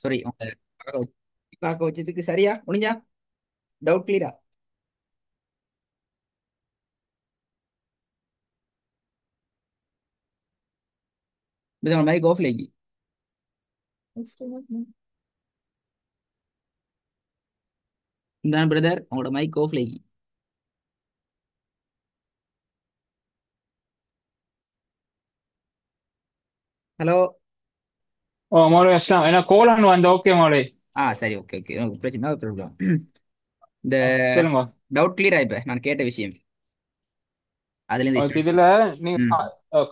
Sorry பார்க்க வச்சதுக்கு சரியா முடிஞ்சா டவுட் கிளியரா? இது உங்க மைக் ஆஃப்ல இந்த பிரதர் உங்களோட மைக் ஆஃப்ல. ஹலோ. மோலே அஸ்லாம் ஏன்னா கோலான் வந்து ஓகே மோலே. சரி, ஓகே ஓகே, உங்களுக்கு பிரச்சனை ப்ராப்ளம். இந்த சொல்லுங்க. டவுட் கிளியரா இப்ப நான் கேட்ட விஷயம் அதுல இருந்து இப்ப ஸ்டார்ட் இதுல பண்ணும். நீங்க ம்.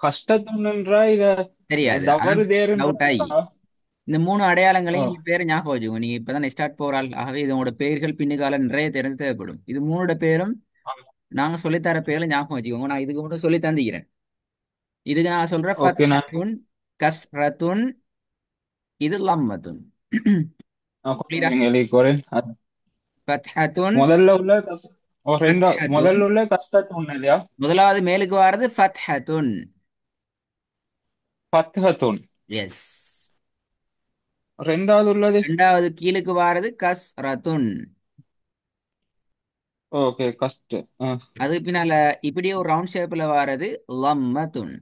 கஷ்டத்துன்றா இத தெரியாது, தவறு அதான் தேருன்றா. டவுட் ஆகி. இந்த மூணு ஓ அடையாளங்களையும் நீங்க பேரை ஞாபகம் வச்சுக்கோங்க. நீங்க இப்பதான் ஸ்டார்ட் போறால், ஆகவே இதோட பெயர்கள் பின்னுக்கால நிறைய தெரிந்து தேவைப்படும். இது மூணோட பேரும் நாங்க சொல்லித்தர பேர்ல ஞாபகம் வச்சுக்கோங்க. நான் இதுக்கு மட்டும் சொல்லி தந்திக்கிறேன். இதுக்கு நான் சொல்றேன் ஓகே நான் ஃபத்ஹத்துன், கஸ்ரத்துன், இது லம்மத்துன். கிளியரா? நீங்க எழுதிக்கோரேன். ஃபத்ஹத்துன், முதல்ல உள்ள ஃபத்ஹத்துன். முதல்ல உள்ள கஷ்டத்து ஒண்ணு இல்லையா? முதலாவது மேலுக்கு வாரது ஃபத்ஹத்துன். பத்ஹத்துன். எஸ். ரெண்டாவது உள்ளது. ரெண்டாவது கீழுக்கு வாரது கஸ்ரத்துன். ஓகே கஷ்ட. அது பின்னால இப்படியே ஒரு ரவுண்ட் ஷேப்ல வாரது லம்மத்துன்.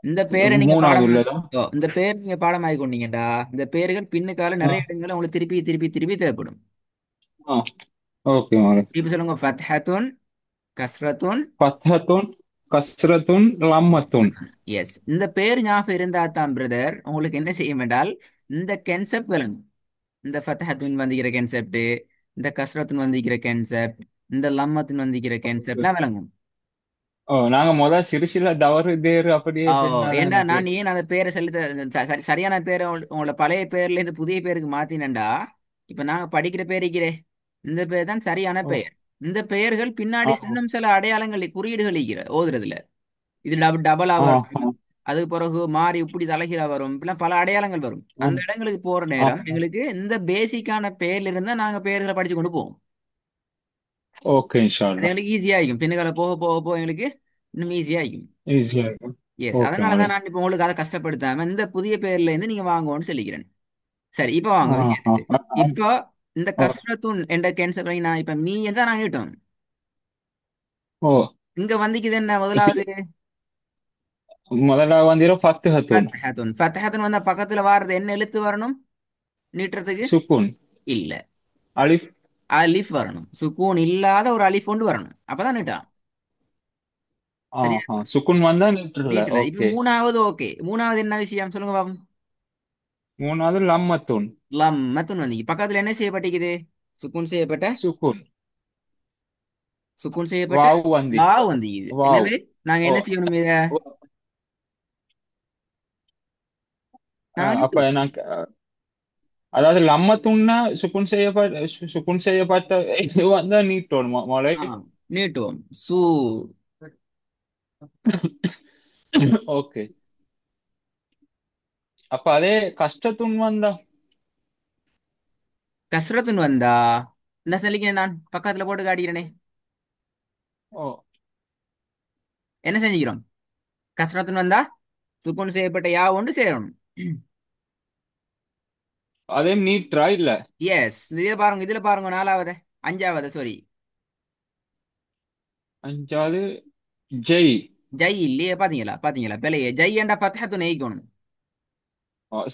இந்த பேரை நீங்க மூணாவது பாடம் உள்ளதா? இந்த பேர் நீங்க பாடம் ஆகி கொண்டீங்கடா. இந்த பேர்கள் பின்னுக்கால ஆ, நிறைய இடங்கள்ல உங்களுக்கு திருப்பி திருப்பி திருப்பி தேவைப்படும். ஆ, ஓகே மோலே. இப்ப சொல்லுங்க ஃபத்ஹத்துன், கஸ்ரத்துன். பத்ஹத்துன், கஸ்ரத்துன், லம்மத்துன். எஸ், இந்த பேர் ஞாபகம் இருந்தா தான் பிரதர் உங்களுக்கு என்ன செய்யும் என்றால் இந்த கன்செப்ட் விளங்கும். இந்த ஃபத்ஹத்துன் வந்திக்கிற கன்செப்ட், இந்த கஸ்ரத்துன் வந்திக்கிற கன்செப்ட், இந்த லம்மத்துன் வந்திக்கிற கன்செப்ட்லாம் விளங்கும். நாங்க சிறு சில தவறு தேர் அப்படியே ஓ, செஞ்சனால ஏண்டா எனக்கு. நான் ஏன் அந்த பேரை சரியான பேரை உங்களோட பழைய பேர்ல இருந்து புதிய பேருக்கு மாத்தினேன்டா. இப்ப நாங்க படிக்கிற பேர் இருக்கிறே, இந்த பேர் தான் சரியான ஓ, பெயர். இந்த பெயர்கள் ஆ, பின்னாடி சின்னம் சில அடையாளங்கள் குறியீடுகள் இருக்கிற ஓதுறதுல. இது டபுளா ஆ, வரும், ஆ, அதுக்கு பிறகு மாறி இப்படி தலைகீழா வரும், இப்படிலாம் பல அடையாளங்கள் வரும். ஆ, அந்த இடங்களுக்கு போற ஆ. நேரம் எங்களுக்கு இந்த பேசிக்கான பேர்ல இருந்தா நாங்க பேர்களை படிச்சு கொண்டு போவோம். ஓகே இன்ஷா அது அல்லாஹ். எங்களுக்கு ஈஸியா ஆகும். பின்னுக்கால போக போக போக எங்களுக்கு இன்னும் ஈஸியா ஆகும். ஈஸியா இருக்கும். எஸ், ஓகே அதனால மோலே. தான் நான் இப்போ உங்களுக்கு அதை கஷ்டப்படுத்தாம இந்த புதிய பேர்ல இருந்து நீங்க வாங்குவோம்னு சொல்லிக்கிறேன். சரி, இப்போ வாங்க ஆ, ஆ, விஷயத்துக்கு. இப்போ இந்த ஓ, கஸ்ரத்துன் என்ற கேன்சல் நான் இப்ப மீ தான் நான் கேட்டோம். ஓ. இங்க வந்திக்குது என்ன இப்ப முதலாவது? முதல்ல வந்து ஃபத்ஹத்துன். ஃபத்ஹத்துன். ஃபத்ஹத்துன் வந்தா பக்கத்துல வாரது என்ன எழுத்து வரணும் நீட்டுறதுக்கு? சுக்குன். இல்ல, அலிஃப். அலிஃப் வரணும். சுக்கூன் இல்லாத ஒரு அலிஃப் கொண்டு வரணும், அப்பதான் நீட்டா. சரியா? சுக்குன் வந்தா நீட்டுல. நீட்டுற. இப்ப ஓகே. மூணாவது ஓகே. மூணாவது என்ன விஷயம் சொல்லுங்க பாப்போம். மூணாவது லம்மத்துன். லம்மத்துன் வந்து பக்கத்துல என்ன செய்யப்பட்டிருக்குது? சுக்கூன் செய்யப்பட்ட, சுக்குன். சுக்கூன் செய்யப்பட்ட வாவ் வந்து. வாவ் வந்திக்குது. வாவ். எனவே நாங்க ஓ, என்ன செய்யணும் இத? ஓ. நாங்க அப்ப நீட்டுவோம். எனக்கு அதாவது லம்மத்துன்னா சுக்குன் செய்யப்பட்ட இது வந்தா நீட்டணும் மொளை. ஆ, நீட்டுவோம். சூ. ஓகே. அப்ப அதே கஷ்டத்துன் வந்தா. கஸ்ரத்துன் வந்தா இந்த சொல்லிக்கிறேன், நான் பக்கத்துல போட்டு காட்டிக்கிறேனே. ஓ, என்ன செஞ்சுக்கிறோம்? கஸ்ரத்துன் வந்தா சுக்கூன் செய்யப்பட்ட யா ஒன்று சேரணும். அதே நீட்ரா இல்ல? எஸ், இதுல பாருங்க நாலாவது, அஞ்சாவது சாரி. அஞ்சாவது ஜெய். ஜெய் இல்லையே, பாத்தீங்களா பாத்தீங்களா பிழையே. ஜெய் என்ற பத்தத்து நெய்க்கணும்.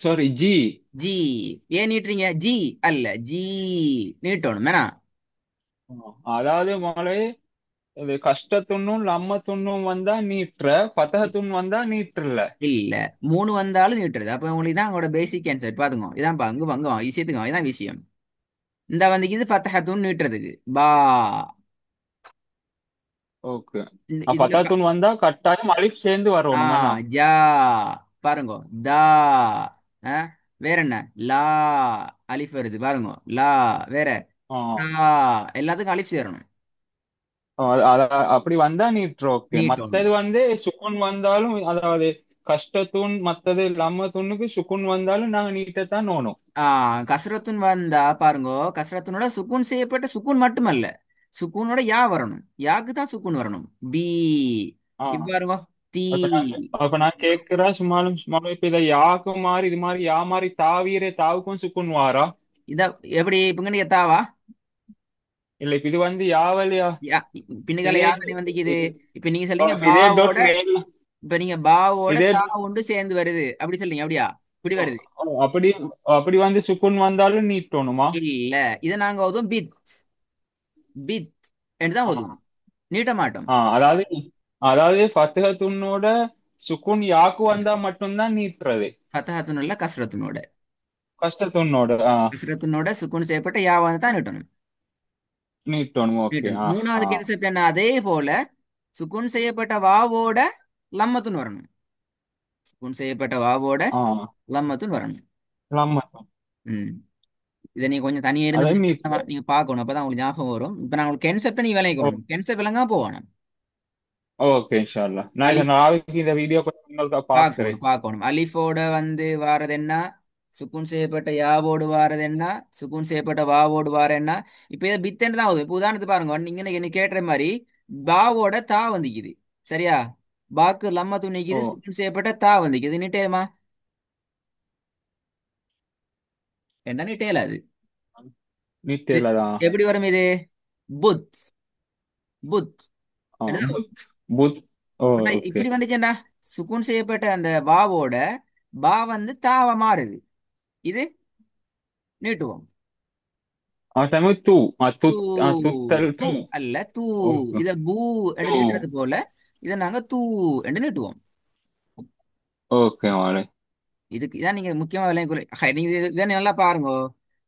சாரி ஜி. ஜி. ஏன் நீட்டுறீங்க? ஜி அல்ல, ஜி நீட்டணும் வேணா. அதாவது மொளை இது கஷ்டத்துன்னும் லம்மத்துன்னும் வந்தா நீட்ற, பத்தகத்துன் வந்தா நீட்டுல. இல்ல, மூணு வந்தாலும் நீட்டுறது. அப்ப உங்களுக்கு தான் உங்களோட பேசிக் ஆன்சர் பாத்துங்க. இதான் பங்கு பங்கு விஷயத்துக்கு இதான் விஷயம். இந்த வந்து இது ஃபத்தஹத்துன் நீட்டுறதுக்கு பா. ஓகே. இதுல பத்தகத்துன் வந்தா கட்டாயம் அலிஃப் சேர்ந்து ஆ வரணும் வேணா? ஜா பாருங்க. தா. ஆ, வேற என்ன? லா. அலிஃப் வருது பாருங்க. லா. வேற ஆ. டா. எல்லாத்துக்கும் அலிஃப் சேரணும். அப்படி வந்தா நீட்ரு. ஓகே. நீட்டணும். மத்தது வந்து சுக்குன் வந்தாலும் அதாவது கஷ்டத்துன் மத்தது லம்மத்துன்னுக்கு சுக்குன் வந்தாலும் நாங்க நீட்டத்தான் ஓணும். ஆ, கஸ்ரத்துன் வந்தா பாருங்க. கஸ்ரத்துனோட சுக்கூன் செய்யப்பட்ட சுக்கூன் மட்டுமல்ல, சுக்கூனோட யா வரணும். யாக்கு தான் சுக்கூன் வரணும். பி. ஆ, இப்ப பாருங்க. தீ. அப்ப நான் கேட்கிறேன் சும்மாலும் சும்மாலும் இப்ப இதை யாக்கு மாதிரி இது மாதிரி யா மாதிரி தாவீரே தாவுக்கும் சுக்குன் வாரா? இத எப்படி பிங்கனிய தாவா? இல்ல இப்ப இது வந்து யாவலியா? யா, பின்னுக்கால இதே யா தானே வந்துக்குது. இப்ப நீங்க சொல்றீங்க இதே பாவோட. டாட் மேல் இப்ப நீங்க பாவோட இதே தா ஒன்று சேர்ந்து வருது அப்படி சொல்றீங்க, அப்படியா? இப்படி வருது. அப்படி அப்படி வந்து சுக்குன் வந்தாலும் நீட்டணுமா? இல்ல, இதை நாங்க ஓதுவோம் பித். பித் என்று தான் ஓதுவோம், நீட்ட மாட்டோம். அதாவது அதாவது ஃபத்ஹத்துன்னோட சுக்குன் யாக்கு வந்தா மட்டும்தான் நீட்டுறது. ஃபத்தஹத்துனுள்ள கஸ்ரத்துனோட. கஷ்டத்துன்னோட கஸ்ரத்துனோட சுக்குன் செய்யப்பட்ட யாவை தான் நீட்டணும். நீட்டணும். ஓகே. நீட்டணும். மூணாவது கன்செப்ட் என்ன? அதே போல சுக்குன் செய்யப்பட்ட வாவோட லம்மத்துன்னு வரணும். சுக்குன் செய்யப்பட்ட வாவோட ஆ லம்மத்துன்னு வரணும். லம்ம ம். இதை நீங்க கொஞ்சம் தனியா இருந்து அதை கொஞ்சம் நீட்டணும். நீங்க பார்க்கணும், அப்பதான் உங்களுக்கு ஞாபகம் வரும். இப்ப நான் உங்களுக்கு கென்செப்டை நீ விளங்கணும், கென்செப்ட் விளங்கா போகணும். ஓகே இன்ஷா அல்லாஹ். நான் இந்த அலிஃப் நாளைக்கு இந்த வீடியோ கொஞ்சம் உங்களுக்கு பார்க்கிறேன். பார்க்கணும். அலிஃபோட வந்து வாரது என்ன? சுக்குன் செய்யப்பட்ட யாவோடு வாரது என்ன? சுக்குன் செய்யப்பட்ட வாவோடு வார என்ன? இப்ப இதை பித்தன்னு தான் ஆகுது. இப்ப உதாரணத்துக்கு பாருங்க, நீங்க என்ன கேட்டுற மாதிரி பாவோட தா வந்துக்குது. சரியா? பாக்கு லம்ம ஓ துணிக்குது, சுக்குன் செய்யப்பட்ட தா வந்துக்குது. நீட்டேமா? என்ன நீட்டேல அது? இது நீட்டேலதான். எப்படி வரும் இது? புத். புத். அப்படிதான் வரும். புத் புத். ஓ ஆனா ஓகே. இப்படி வந்துச்சுண்டா, சுக்குன் செய்யப்பட்ட அந்த வாவோட பா வந்து தாவ மாறுது. இது நீட்டுவோம். தமிழ் தூ தூ. துத்தல் தூ தூ. அல்ல, தூ. ஓகே. இத பூ தூ. என்று நீட்டுறது போல இதை நாங்க தூ என்று நீட்டுவோம். ஓகே மாலே. இதுக்கு இதான் நீங்க முக்கியமா விளங்கி நீங்க இதை நல்லா பாருங்க.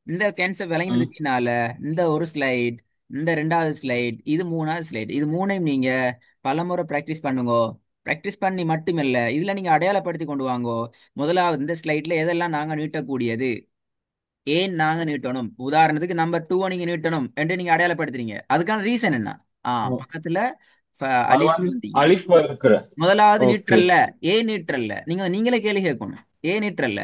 இந்த கேன்சர் விளங்கினது ம். பின்னால இந்த ஒரு ஸ்லைட், இந்த ரெண்டாவது ஸ்லைட், இது மூணாவது ஸ்லைட், இது மூணையும் நீங்க பலமுறை பிராக்டிஸ் பண்ணுங்க. பிராக்டிஸ் பண்ணி மட்டுமில்ல, இதுல நீங்க அடையாளப்படுத்தி கொண்டு வாங்கோ. முதலாவது இந்த ஸ்லைட்ல எதெல்லாம் நாங்க நீட்டக்கூடியது, ஏன் நாங்க நீட்டணும். உதாரணத்துக்கு நம்பர் டூ நீங்க நீட்டணும் என்று நீங்க அடையாளப்படுத்துறீங்க, அதுக்கான ரீசன் என்ன? ஓ, பக்கத்துல அது அலிஃப் வந்து வந்திக்குது. அலிஃப் இருக்கிற. முதலாவது ஓகே. நீற்றல்ல, ஏன் நீற்றல்ல, நீங்களே கேள்வி கேட்கணும். ஏன் நீற்றல்ல?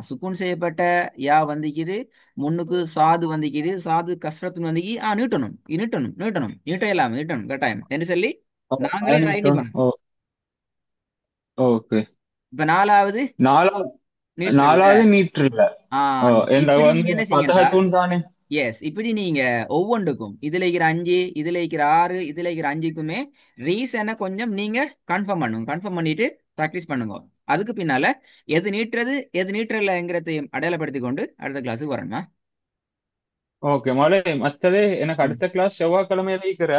சுக்குன் செய்யப்பட்ட யா வந்திக்குது, முன்னுக்கு சாது வந்திக்குது, சாது கஸ்ரத்துன்னு வந்திக்கி, நீட்டணும், நீட்டணும், நீட்டணும், நீட்ட இல்லாம நீட்டணும் கட்டாயம் என்று சொல்லி நாங்களே ஐடென்டி பண்ணணும். ஓ ஓகே. இப்ப நாலாவது நாலாவது நீற்றல்ல. நாலாவது நீட் இல்ல. ஆ என்ற இப்படி நீங்க வந்து என்ன செய்யுங்கடா. பத்தகத்தூன் தானே. எஸ், இப்படி நீங்க ஒவ்வொன்றுக்கும் இதுல இருக்கிற அஞ்சு, இதுல இருக்கிற ஆறு, இதுல இருக்கிற அஞ்சுக்குமே ரீசனை கொஞ்சம் நீங்க கன்ஃபார்ம் பண்ணுங்க. கன்ஃபார்ம் பண்ணிட்டு ப்ராக்டிஸ் பண்ணுங்க. அதுக்கு பின்னால எது நீட்டுறது எது நீட்டுறலைங்கிறதையும் அடையாளப்படுத்தி கொண்டு அடுத்த கிளாஸுக்கு வரணுமா? ஓகே மலை. மத்தது எனக்கு ம். அடுத்த கிளாஸ் செவ்வாய்க்கிழமையில இருக்கிற.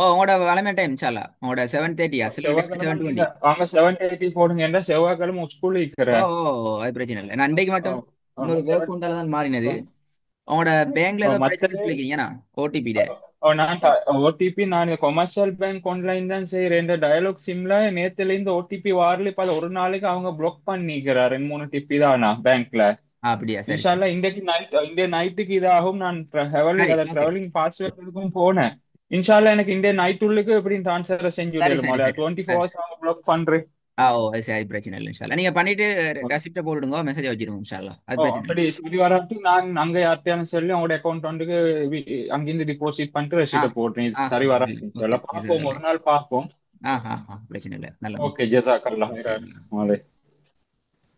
உங்களோட வளமை டைம் சாலா உங்களோட 7:30 சில டைம் செவ்வாய்க்கிழமை நீங்க 7:20. வாங்க 7:30 போடுங்க. ஏன்னா செவ்வாய்க்கிழமை ஸ்கூல்ல இருக்கிற. அது பிரச்சனை இல்லை. நான் அன்றைக்கு மட்டும் உங்களுக்கு ஒர்க் உண்டால தான் மாறினது. உங்களோட பேங்க்ல ஏதோ பிரச்சனை மத்தது சொல்லிக்கிறீங்கன்னா ஓடிபியில. நான் ஓடிபி நான் கொமர்ஷியல் பேங்க் ஆன்லைன் தான் செய்யறேன். இந்த டயலாக் சிம்ல நேத்துல இருந்து ஓடிபி வாரல. இப்ப அதை ஒரு நாளைக்கு அவங்க பிளாக் பண்ணிக்கிறார். 2 3 டிபி தானா பேங்க்ல. அப்படியா? சரி சரி. இன்ஷால்லா இன்றைக்கு நைட் இந்திய நைட்டுக்கு இதாகும். நான் சரி, ஓகே. டிராவலிங் பாஸ்வேர்டுக்கும் போனேன். இன்ஷால்லா எனக்கு இந்திய நைட் உள்ளுக்கு எப்படி ட்ரான்ஸ்ஃபர் செஞ்சு சரி விடலும். சரி சரி 24 சரி. ஹவர்ஸ் அவங்க பிளாக் பண்றேன். அது சரி, பிரச்சனை இல்லை இன்ஷால்லா. நீங்க பண்ணிட்டு ரெசிப்ட போட்டுடுங்க, மெசேஜ் வச்சிருங்க இன்ஷால்லா, அது ஓ பிரச்சனை இல்லை. அப்படி சரி வராட்டி நான் அங்க யார்கிட்டயானு சொல்லி அவங்களோட அக்கௌண்ட் வந்துக்கு அங்கிருந்து டிபாசிட் பண்ணிட்டு ஆ ரெசிப்ட போடுறேன். இது ஆ சரி சரி, வராட்டி ஓகே. சொல்லலாம். பார்ப்போம், ஒரு நாள் பார்ப்போம். பிரச்சனை இல்லை, நல்ல ஓகே ஜஸாக்கல்லாஹ் ஓகே. ஹைரன்.